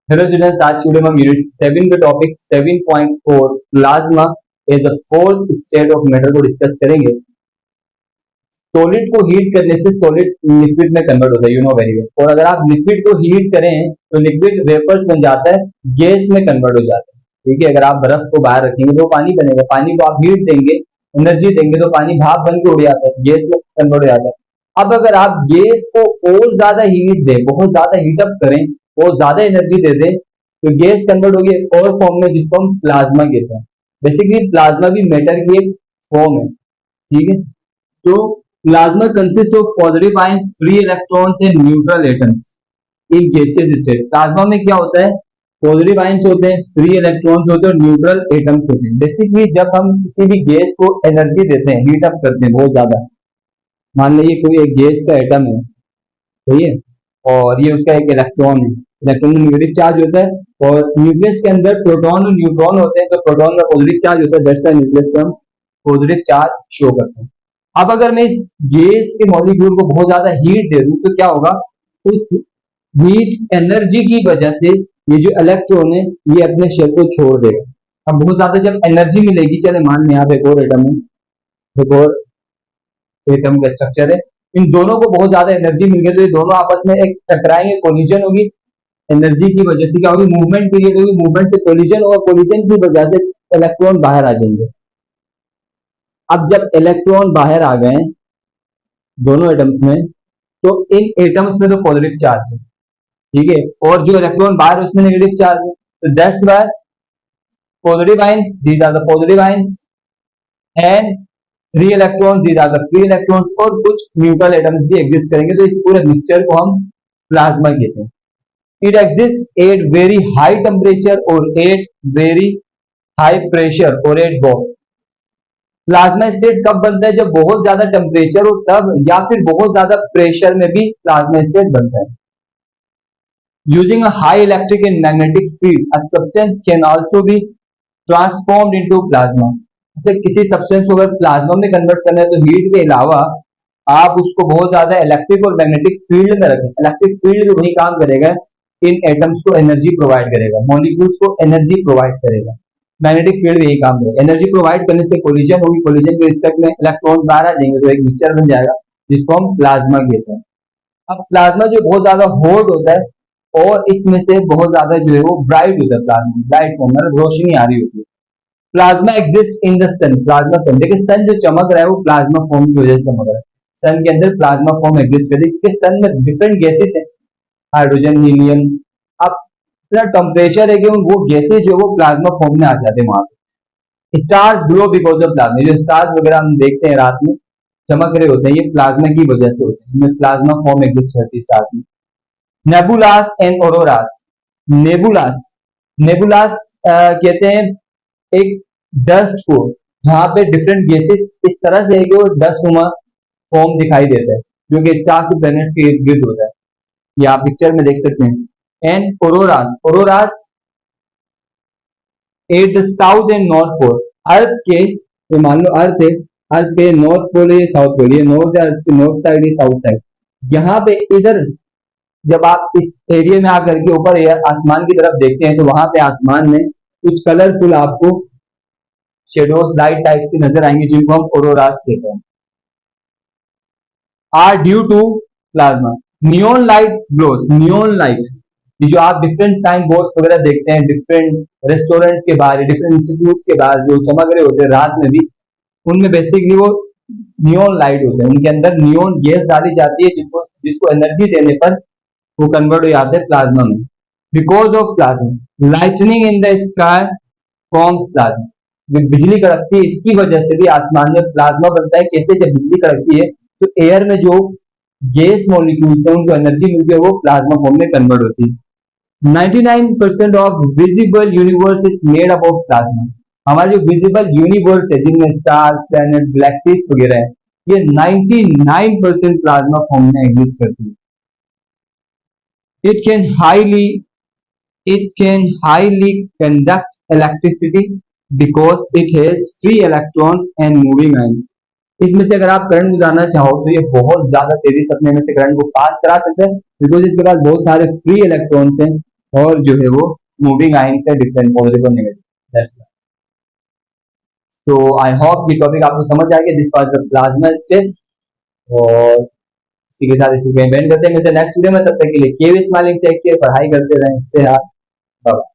Hello students, आज की video में यूनिट 7 के topic 7.4 plasma is the fourth state of matter को डिस्कस करेंगे। सॉलिड को हीट करने से सॉलिड लिक्विड में कन्वर्ट होता है, यू नो वेरी वेल। और अगर आप लिक्विड को हीट करें तो लिक्विड वेपर्स बन जाता है, गैस में कन्वर्ट हो जाता है। ठीक है, अगर आप बर्फ को बाहर रखेंगे तो पानी बनेगा, पानी को आप हीट देंगे, एनर्जी देंगे तो पानी भाप बन के उड़ जाता है, गैस में कन्वर्ट हो जाता है। अब अगर आप गैस को और ज्यादा हीट दें, बहुत ज्यादा हीटअप करें और ज्यादा एनर्जी दे दें तो गैस कन्वर्ट होगी एक और फॉर्म में जिसको हम प्लाज्मा कहते हैं। बेसिकली प्लाज्मा भी मैटर की एक फॉर्म है। ठीक है, तो plasma consist of positive ions, free electrons and neutral atoms in gaseous state. Plasma में क्या होता है? पॉजिटिव आयंस होते हैं, फ्री इलेक्ट्रॉन्स होते हैं और न्यूट्रल एटम्स होते हैं। बेसिकली जब हम किसी भी गैस को एनर्जी देते हैं, हीट अप करते हैं बहुत ज्यादा, मान लीजिए कोई एक गैस का एटम है, सही है, और ये उसका एक इलेक्ट्रॉन है, इलेक्ट्रॉन में नेगेटिव चार्ज होता है, और न्यूक्लियस के अंदर प्रोटॉन और न्यूट्रॉन होते हैं, तो प्रोटॉन का पॉजिटिव चार्ज होता है, दैट्स व्हाई न्यूक्लियस पे हम पॉजिटिव चार्ज शो करते हैं। अब अगर मैं इस गैस के मॉलिक्यूल को बहुत ज्यादा हीट दे दूं तो क्या होगा? उस हीट एनर्जी की वजह से ये जो इलेक्ट्रॉन है ये अपने शेल को छोड़ देगा। अब बहुत ज्यादा जब एनर्जी मिलेगी, चले मान लें यहाँ पे एक और एटम है, एक और एटम का स्ट्रक्चर है, इन दोनों को बहुत ज्यादा एनर्जी मिल गई तो ये दोनों आपस में एक टकराएंगे, कोलिजन होगी, एनर्जी की वजह से क्या होगी? मूवमेंट क्रिएट होगी, मूवमेंट से कोलिजन और कोलिजन की वजह से इलेक्ट्रॉन बाहर आ जाएंगे। अब जब इलेक्ट्रॉन बाहर आ गए दोनों एटम्स में, तो इन एटम्स में तो पॉजिटिव चार्ज है, ठीक है, और जो इलेक्ट्रॉन बाहर है उसमें नेगेटिव चार्ज है, तो that's why positive ions, these are the positive ions, and free electron, these are the free electrons, और कुछ न्यूट्रल एटम्स भी एग्जिस्ट करेंगे। तो इस पूरे मिक्सचर को हम प्लाज्मा कहते हैं। It exists at very high temperature or at very high pressure or at both. Plasma state कब बनता है? जब बहुत ज्यादा टेम्परेचर हो तब, या फिर बहुत ज्यादा प्रेशर में भी प्लाज्मा स्टेट बनता है। Using a high electric and magnetic field, a substance can also be transformed into plasma. अच्छा, किसी सब्सटेंस को अगर प्लाज्मा में कन्वर्ट करना है तो हीट के अलावा आप उसको बहुत ज्यादा इलेक्ट्रिक और मैग्नेटिक फील्ड में रखें। इलेक्ट्रिक फील्ड वही काम करेगा, इन एटम्स को एनर्जी प्रोवाइड करेगा, मॉलिक्यूल्स को एनर्जी प्रोवाइड करेगा। मैग्नेटिक फील्ड यही काम करेगा, एनर्जी प्रोवाइड करने से कोलिजन होगी, कोलिजन के रिस्पेक्ट में इलेक्ट्रॉन बाहर आ जाएंगे तो एक मिक्सचर बन जाएगा जिसको हम प्लाज्मा कहते हैं। अब प्लाज्मा जो बहुत ज्यादा हॉट होता है और इसमें से बहुत ज्यादा जो है वो ब्राइट होता है, प्लाज्मा ब्राइट फॉर्म में रोशनी आ रही होती है। Plasma exist in the sun, plasma sun, देखिए सन जो चमक रहा है वो प्लाज्मा फॉर्म की वजह से चमक रहा है। सन के अंदर प्लाज्मा फॉर्म एग्जिस्ट करती है क्योंकि सन में डिफरेंट गैसेस है, हाइड्रोजन, हीलियम। अब इतना टेम्परेचर है कि वो गैसेस जो वो प्लाज्मा फॉर्म में आ जाते हैं वहां पे। Stars glow because of plasma, जो स्टार्स वगैरह हम देखते हैं रात में चमक रहे होते हैं, ये प्लाज्मा की वजह से होते हैं, इनमें प्लाज्मा फॉर्म एग्जिस्ट करती है स्टार्स में। Nebulas and auroras, nebulas, nebulas कहते हैं एक डस्ट को जहां पे डिफरेंट गैसेस इस तरह से है कि वो डस्ट नुमा फॉर्म दिखाई देता है जो कि स्टार्स और प्लैनेट्स के इर्द गिर्द होता है, ये आप पिक्चर में देख सकते हैं। And auroras, auroras at the south and north pole, earth के, तो मान लो अर्थ है, अर्थ के नॉर्थ पोल है, साउथ पोल, ये नॉर्थ है, अर्थ की नॉर्थ साइड है, साउथ साइड, यहाँ पे इधर जब आप इस एरिया में आकर के ऊपर आसमान की तरफ देखते हैं तो वहां पे आसमान में कुछ कलरफुल आपको शेडोज, लाइट टाइप की नजर आएंगे जिनको हम ऑरोरास कहते हैं। Are due to plasma, neon light glows, neon light, ये जो आप डिफरेंट साइन बोर्ड्स वगैरह देखते हैं डिफरेंट रेस्टोरेंट्स के बाहर, डिफरेंट इंस्टीट्यूट्स के बाहर जो चमक रहे होते हैं रात में भी, उनमें बेसिकली वो नियॉन लाइट होते हैं, उनके अंदर नियॉन गैस डाली जाती है जिसको एनर्जी देने पर वो कन्वर्ट हो जाते हैं प्लाज्मा में। Because of plasma, lightning in the sky forms plasma, बिजली कड़कती है इसकी वजह से भी आसमान में प्लाज्मा बनता है। कैसे? जब बिजली कड़कती है तो एयर में जो गैस मॉलिक्यूल्स हैं उनको एनर्जी मिलती है, वो प्लाज्मा फॉर्म में कन्वर्ट होती है। 99% of visible universe is made up of plasma, हमारा जो विजिबल यूनिवर्स है जिनमें स्टार्स, प्लैनेट्स, गैलेक्सीज वगैरह है, ये 99% प्लाज्मा फॉर्म में एग्जिस्ट करती है। It can highly conduct electricity because it has free electrons and moving ions. इसमें से अगर आप करंट गुजारना चाहो तो ये बहुत ज्यादा तेजी से अपने में से करंट को पास करा सकते हैं बिकॉज इसके पास बहुत सारे फ्री इलेक्ट्रॉन्स हैं और जो है वो मूविंग आयन से डिफरेंट, पॉजिटिव और नेगेटिव। दैट्स तो आई होप ये टॉपिक आपको समझ आ गया, this was the plasma state. और इसी के साथ इस वीडियो में एंड करते हैं, मिलते हैं नेक्स्ट वीडियो में, तब तक के लिए कीप स्माइलिंग, टेक केयर, पढ़ाई करते रहें, स्टे हार्ड, बाय।